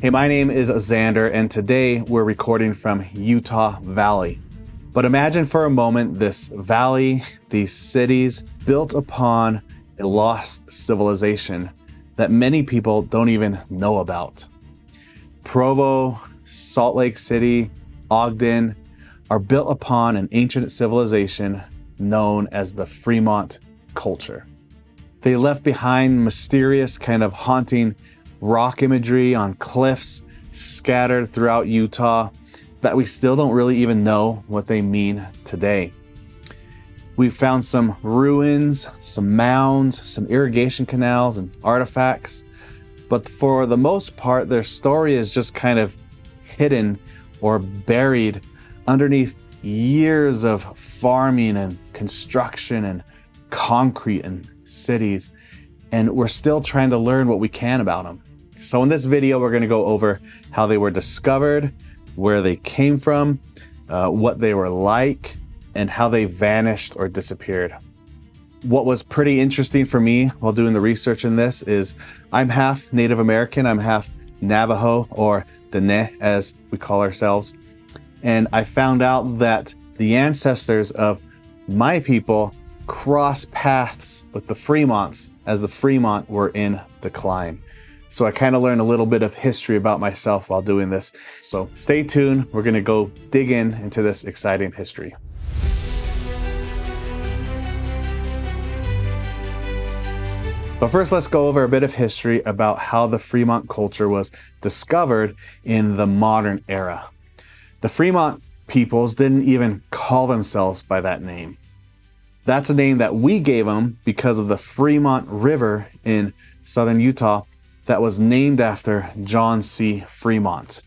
Hey, my name is Xander, and today we're recording from Utah Valley. But imagine for a moment this valley, these cities built upon a lost civilization that many people don't even know about. Provo, Salt Lake City, Ogden are built upon an ancient civilization known as the Fremont Culture. They left behind mysterious, kind of haunting rock imagery on cliffs scattered throughout Utah that we still don't really even know what they mean today. We've found some ruins, some mounds, some irrigation canals and artifacts, but for the most part, their story is just kind of hidden or buried underneath years of farming and construction and concrete and cities, and we're still trying to learn what we can about them. So in this video, we're going to go over how they were discovered, where they came from, what they were like, and how they vanished or disappeared. What was pretty interesting for me while doing the research in this is I'm half Native American, I'm half Navajo, or Dene as we call ourselves. And I found out that the ancestors of my people cross paths with the Fremonts as the Fremont were in decline. So I kind of learned a little bit of history about myself while doing this. So stay tuned. We're going to go dig into this exciting history. But first, let's go over a bit of history about how the Fremont culture was discovered in the modern era. The Fremont peoples didn't even call themselves by that name. That's a name that we gave them because of the Fremont River in southern Utah that was named after John C. Fremont.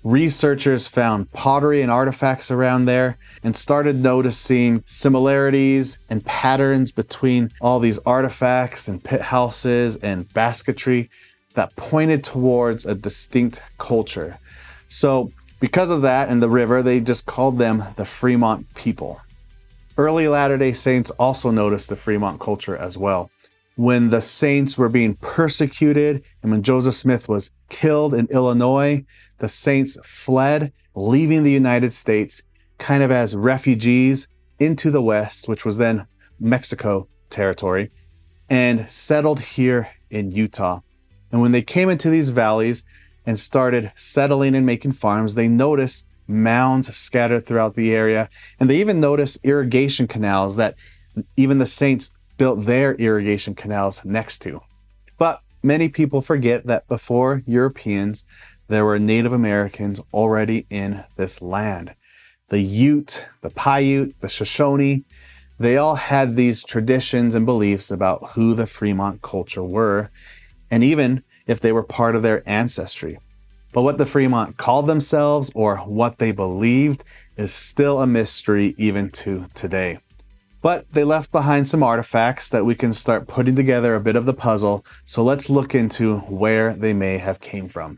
Researchers found pottery and artifacts around there and started noticing similarities and patterns between all these artifacts and pit houses and basketry that pointed towards a distinct culture. So because of that and the river, they just called them the Fremont people. Early Latter-day Saints also noticed the Fremont culture as well. When the Saints were being persecuted and when Joseph Smith was killed in Illinois, the Saints fled, leaving the United States kind of as refugees into the West, which was then Mexico territory, and settled here in Utah. And when they came into these valleys and started settling and making farms, they noticed mounds scattered throughout the area, and they even noticed irrigation canals that even the Saints built their irrigation canals next to. But many people forget that before Europeans, there were Native Americans already in this land. The Ute, the Paiute, the Shoshone, they all had these traditions and beliefs about who the Fremont culture were, and even if they were part of their ancestry. But what the Fremont called themselves or what they believed is still a mystery even to today. But they left behind some artifacts that we can start putting together a bit of the puzzle, so let's look into where they may have came from.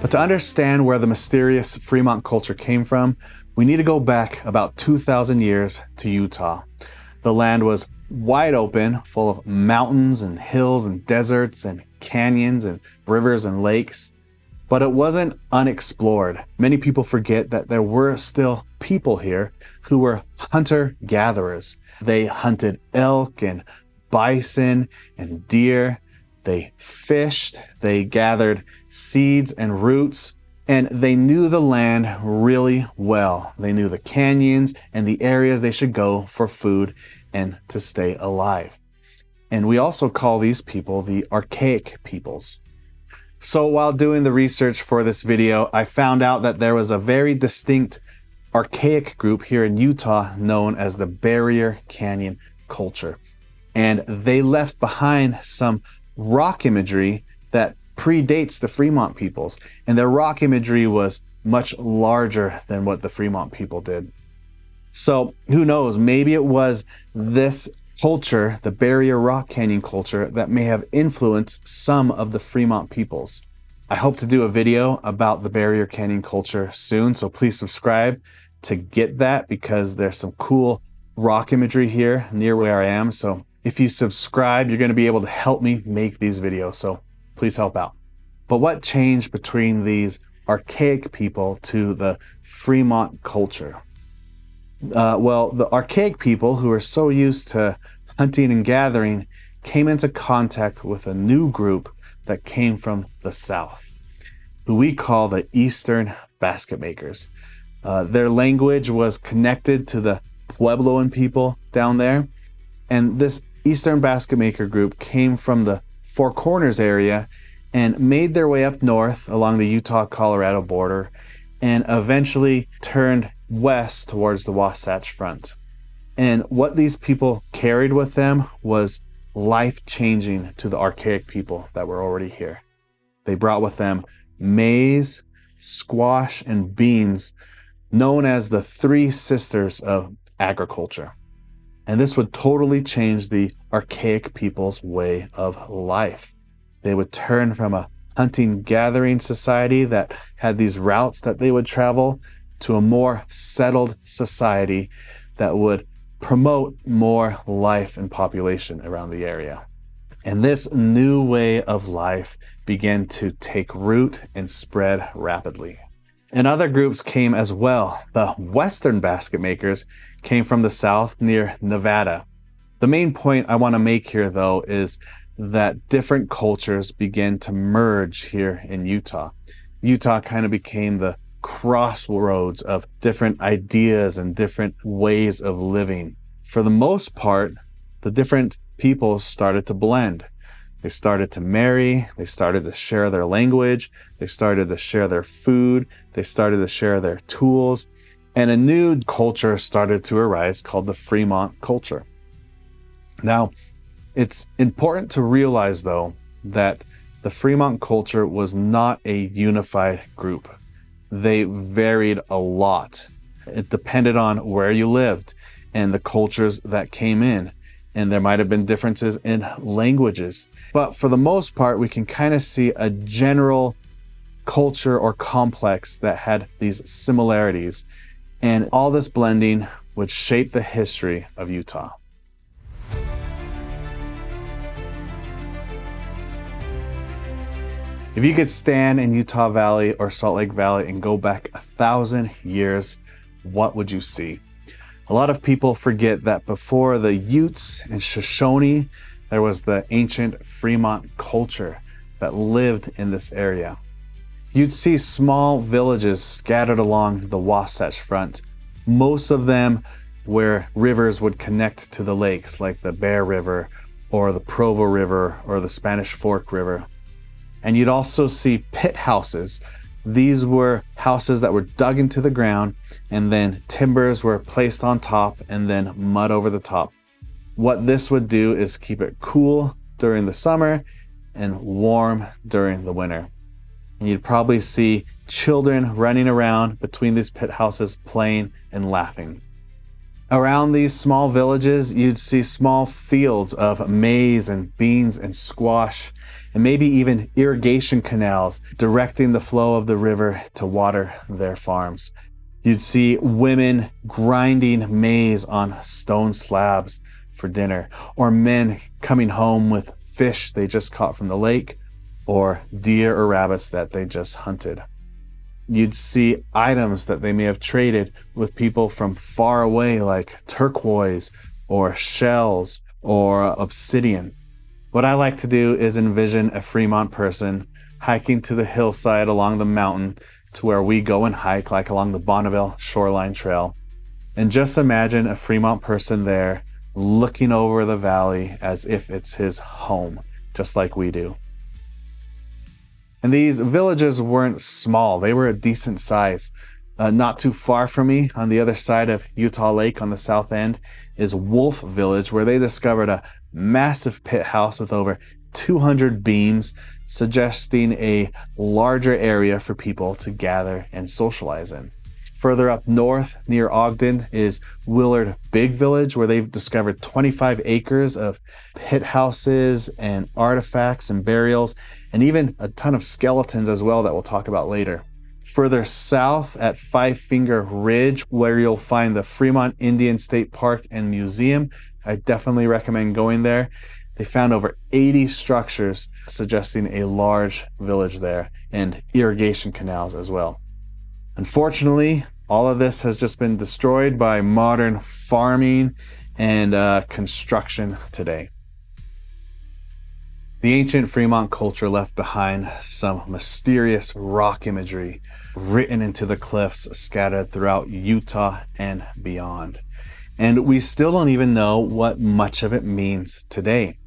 But to understand where the mysterious Fremont culture came from, we need to go back about 2,000 years to Utah. The land was wide open, full of mountains and hills and deserts and canyons and rivers and lakes. But it wasn't unexplored. Many people forget that there were still people here who were hunter-gatherers. They hunted elk and bison and deer. They fished, they gathered seeds and roots, and they knew the land really well. They knew the canyons and the areas they should go for food and to stay alive. And we also call these people the archaic peoples. So while doing the research for this video, I found out that there was a very distinct archaic group here in Utah known as the Barrier Canyon culture. And they left behind some rock imagery that predates the Fremont peoples. And their rock imagery was much larger than what the Fremont people did. So who knows, maybe it was this culture, the Barrier Rock Canyon culture, that may have influenced some of the Fremont peoples. I hope to do a video about the Barrier Canyon culture soon, so please subscribe to get that because there's some cool rock imagery here near where I am. So If you subscribe, you're going to be able to help me make these videos, so please help out. But what changed between these archaic people to the Fremont culture? Well, the archaic people, who were so used to hunting and gathering, came into contact with a new group that came from the south, who we call the Eastern basket makers. Their language was connected to the Puebloan people down there, and this Eastern basket maker group came from the Four Corners area and made their way up north along the Utah-Colorado border and eventually turned west towards the Wasatch Front. And what these people carried with them was life-changing to the archaic people that were already here. They brought with them maize, squash, and beans, known as the three sisters of agriculture. And this would totally change the archaic people's way of life. They would turn from a hunting-gathering society that had these routes that they would travel to a more settled society that would promote more life and population around the area. And this new way of life began to take root and spread rapidly. And other groups came as well. The Western basket makers came from the south near Nevada. The main point I want to make here, though, is that different cultures began to merge here in Utah. Utah kind of became the crossroads of different ideas and different ways of living. For the most part, the different peoples started to blend. They started to marry, they started to share their language, they started to share their food, they started to share their tools, and a new culture started to arise called the Fremont Culture. Now, it's important to realize, though, that the Fremont culture was not a unified group. They varied a lot. It depended on where you lived and the cultures that came in. And there might have been differences in languages. But for the most part, we can kind of see a general culture or complex that had these similarities. And all this blending would shape the history of Utah. If you could stand in Utah Valley or Salt Lake Valley and go back 1,000 years, what would you see? A lot of people forget that before the Utes and Shoshone, there was the ancient Fremont culture that lived in this area. You'd see small villages scattered along the Wasatch Front, most of them where rivers would connect to the lakes, like the Bear River or the Provo River or the Spanish Fork River. And you'd also see pit houses. These were houses that were dug into the ground, and then timbers were placed on top and then mud over the top. What this would do is keep it cool during the summer and warm during the winter. And you'd probably see children running around between these pit houses playing and laughing. Around these small villages, you'd see small fields of maize and beans and squash, and maybe even irrigation canals directing the flow of the river to water their farms. You'd see women grinding maize on stone slabs for dinner, or men coming home with fish they just caught from the lake, or deer or rabbits that they just hunted. You'd see items that they may have traded with people from far away, like turquoise or shells or obsidian. What I like to do is envision a Fremont person hiking to the hillside along the mountain to where we go and hike, like along the Bonneville Shoreline Trail. And just imagine a Fremont person there looking over the valley as if it's his home, just like we do. And these villages weren't small. They were a decent size. Not too far from me, on the other side of Utah Lake on the south end, is Wolf Village, where they discovered a massive pit house with over 200 beams, suggesting a larger area for people to gather and socialize in. Further up north, near Ogden, is Willard Big Village, where they've discovered 25 acres of pit houses and artifacts and burials, and even a ton of skeletons as well that we'll talk about later. Further south at Five Finger Ridge, where you'll find the Fremont Indian State Park and Museum, I definitely recommend going there. They found over 80 structures suggesting a large village there and irrigation canals as well. Unfortunately, all of this has just been destroyed by modern farming and construction today. The ancient Fremont culture left behind some mysterious rock imagery written into the cliffs scattered throughout Utah and beyond. And we still don't even know what much of it means today.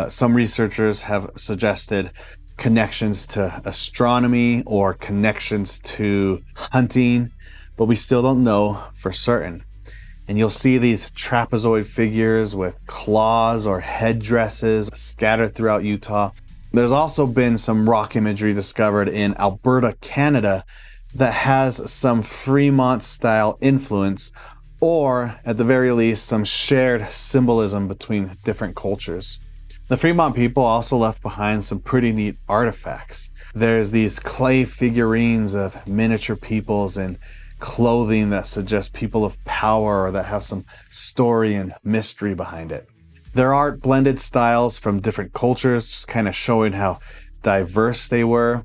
Some researchers have suggested connections to astronomy or connections to hunting, but we still don't know for certain. And you'll see these trapezoid figures with claws or headdresses scattered throughout Utah. There's also been some rock imagery discovered in Alberta, Canada, that has some Fremont-style influence, or at the very least, some shared symbolism between different cultures. The Fremont people also left behind some pretty neat artifacts. There's these clay figurines of miniature peoples and clothing that suggest people of power or that have some story and mystery behind it. Their art blended styles from different cultures, just kind of showing how diverse they were.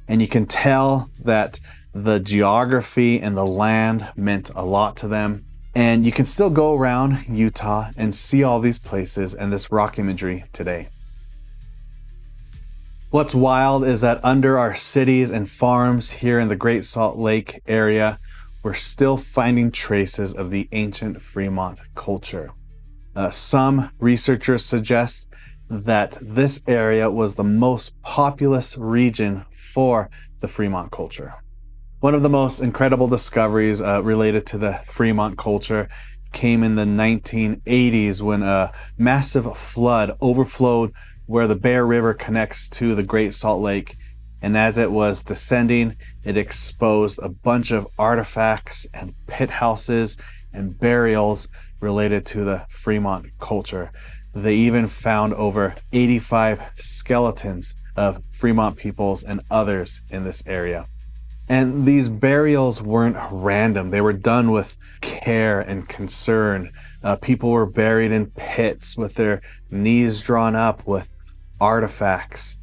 And you can tell that the geography and the land meant a lot to them. And you can still go around Utah and see all these places and this rock imagery today. What's wild is that under our cities and farms here in the Great Salt Lake area, we're still finding traces of the ancient Fremont culture. Some researchers suggest that this area was the most populous region for the Fremont culture. One of the most incredible discoveries related to the Fremont culture came in the 1980s when a massive flood overflowed where the Bear River connects to the Great Salt Lake. And as it was descending, it exposed a bunch of artifacts and pit houses and burials related to the Fremont culture. They even found over 85 skeletons of Fremont peoples and others in this area. And these burials weren't random. They were done with care and concern. People were buried in pits with their knees drawn up with artifacts,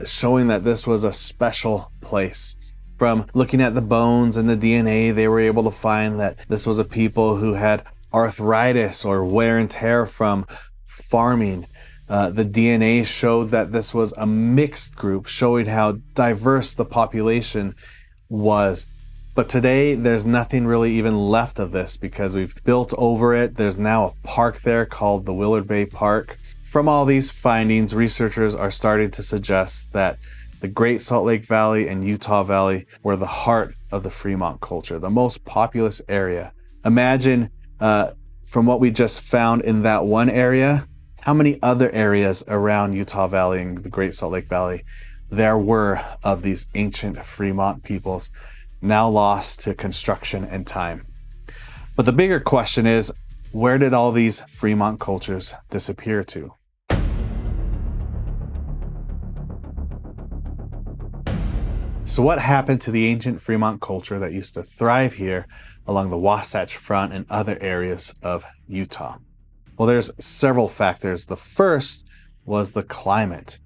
showing that this was a special place. From looking at the bones and the DNA, they were able to find that this was a people who had arthritis or wear and tear from farming. The DNA showed that this was a mixed group, showing how diverse the population was. But today, there's nothing really even left of this because we've built over it. There's now a park there called the Willard Bay Park. From all these findings, researchers are starting to suggest that the Great Salt Lake Valley and Utah Valley were the heart of the Fremont culture, the most populous area. Imagine, from what we just found in that one area, how many other areas around Utah Valley and the Great Salt Lake Valley there were of these ancient Fremont peoples, now lost to construction and time. But the bigger question is, where did all these Fremont cultures disappear to? So what happened to the ancient Fremont culture that used to thrive here along the Wasatch Front and other areas of Utah? Well, there's several factors. The first was the climate.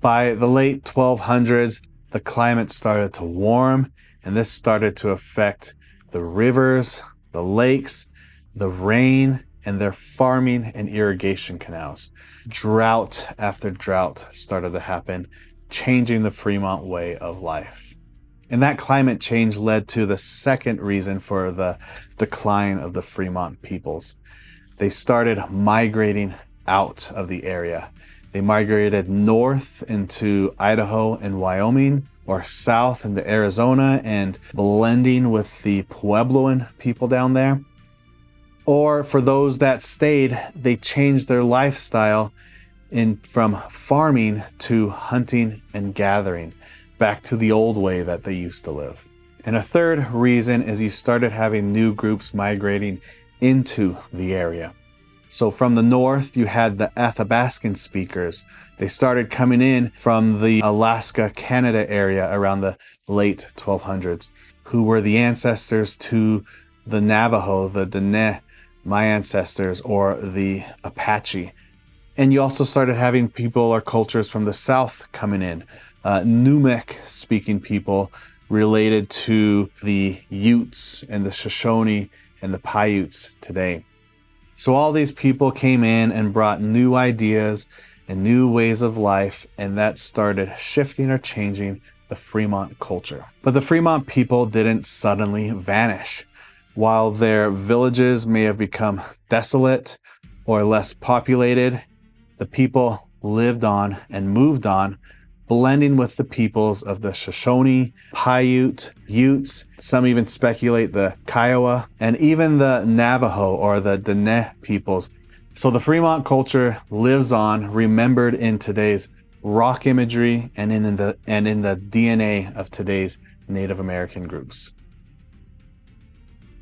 By the late 1200s, the climate started to warm, and this started to affect the rivers, the lakes, the rain, and their farming and irrigation canals. Drought after drought started to happen, changing the Fremont way of life. And that climate change led to the second reason for the decline of the Fremont peoples. They started migrating out of the area. They migrated north into Idaho and Wyoming, or south into Arizona and blending with the Puebloan people down there. Or for those that stayed, they changed their lifestyle from farming to hunting and gathering, back to the old way that they used to live. And a third reason is you started having new groups migrating into the area. So from the north, you had the Athabascan speakers. They started coming in from the Alaska, Canada area around the late 1200s, who were the ancestors to the Navajo, the Dene, my ancestors, or the Apache. And you also started having people or cultures from the South coming in, Numic speaking people related to the Utes and the Shoshone and the Paiutes today. So all these people came in and brought new ideas and new ways of life, and that started shifting or changing the Fremont culture. But the Fremont people didn't suddenly vanish. While their villages may have become desolate or less populated, the people lived on and moved on, blending with the peoples of the Shoshone, Paiute, Utes, some even speculate the Kiowa, and even the Navajo or the Dene peoples. So the Fremont culture lives on, remembered in today's rock imagery and in the DNA of today's Native American groups.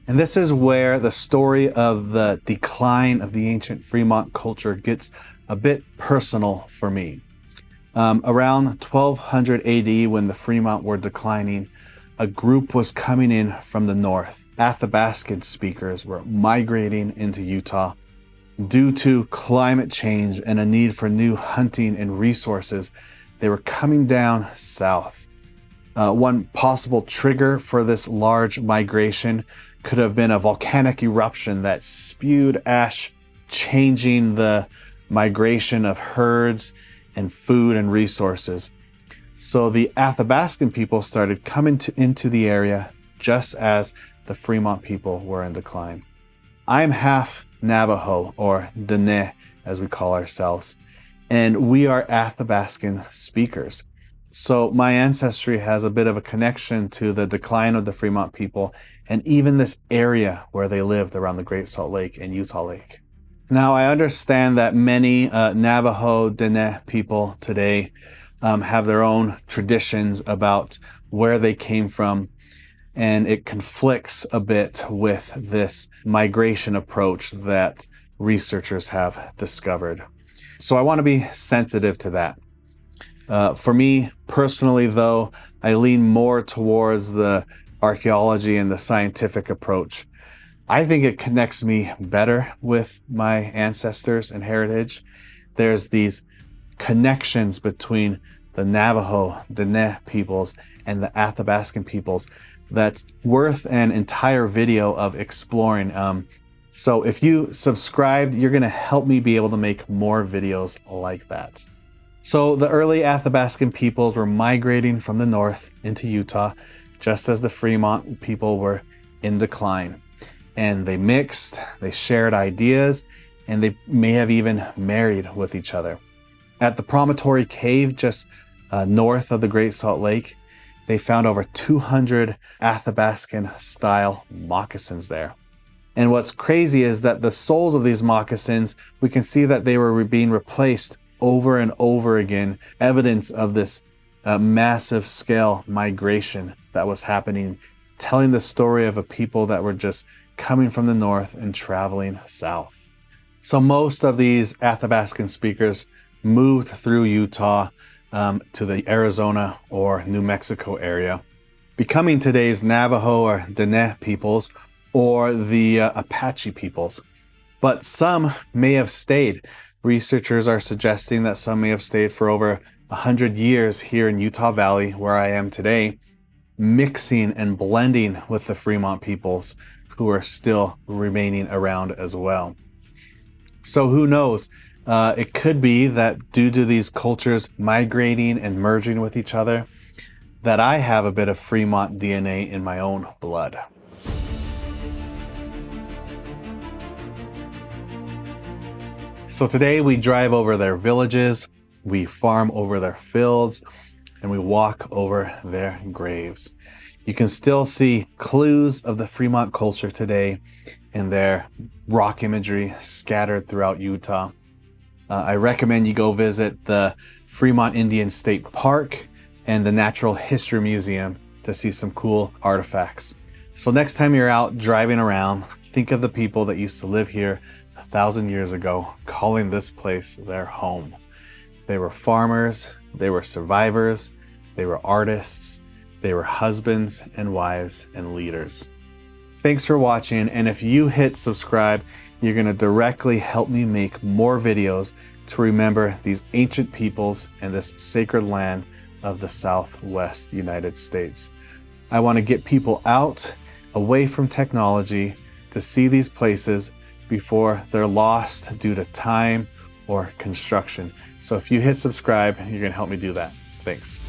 And this is where the story of the decline of the ancient Fremont culture gets a bit personal for me. Around 1200 AD, when the Fremont were declining, a group was coming in from the north. Athabascan speakers were migrating into Utah. Due to climate change and a need for new hunting and resources, they were coming down south. One possible trigger for this large migration could have been a volcanic eruption that spewed ash, changing the migration of herds and food and resources. So the Athabascan people started coming into the area just as the Fremont people were in decline. I'm half Navajo, or Dene as we call ourselves, and we are Athabascan speakers. So my ancestry has a bit of a connection to the decline of the Fremont people and even this area where they lived around the Great Salt Lake and Utah Lake. Now, I understand that many Navajo, Dene people today have their own traditions about where they came from, and it conflicts a bit with this migration approach that researchers have discovered. So I want to be sensitive to that. For me personally, though, I lean more towards the archaeology and the scientific approach. I think it connects me better with my ancestors and heritage. There's these connections between the Navajo, Dene peoples, and the Athabascan peoples that's worth an entire video of exploring. So if you subscribed, you're going to help me be able to make more videos like that. So the early Athabascan peoples were migrating from the north into Utah, just as the Fremont people were in decline. And they mixed, they shared ideas, and they may have even married with each other. At the Promontory Cave, just north of the Great Salt Lake, they found over 200 Athabascan-style moccasins there. And what's crazy is that the soles of these moccasins, we can see that they were being replaced over and over again, evidence of this massive scale migration that was happening, telling the story of a people that were just coming from the north and traveling south. So most of these Athabascan speakers moved through Utah to the Arizona or New Mexico area, becoming today's Navajo or Dene peoples or the Apache peoples. But some may have stayed. Researchers are suggesting that some may have stayed for over 100 years here in Utah Valley, where I am today, mixing and blending with the Fremont peoples who are still remaining around as well. So who knows? It could be that due to these cultures migrating and merging with each other, that I have a bit of Fremont DNA in my own blood. So today we drive over their villages, we farm over their fields, and we walk over their graves. You can still see clues of the Fremont culture today in their rock imagery scattered throughout Utah. I recommend you go visit the Fremont Indian State Park and the Natural History Museum to see some cool artifacts. So next time you're out driving around, think of the people that used to live here 1,000 years ago, calling this place their home. They were farmers, they were survivors, they were artists, they were husbands and wives and leaders. Thanks for watching, and if you hit subscribe, you're going to directly help me make more videos to remember these ancient peoples and this sacred land of the Southwest United States. I want to get people out, away from technology, to see these places before they're lost due to time or construction. So if you hit subscribe, you're going to help me do that. Thanks.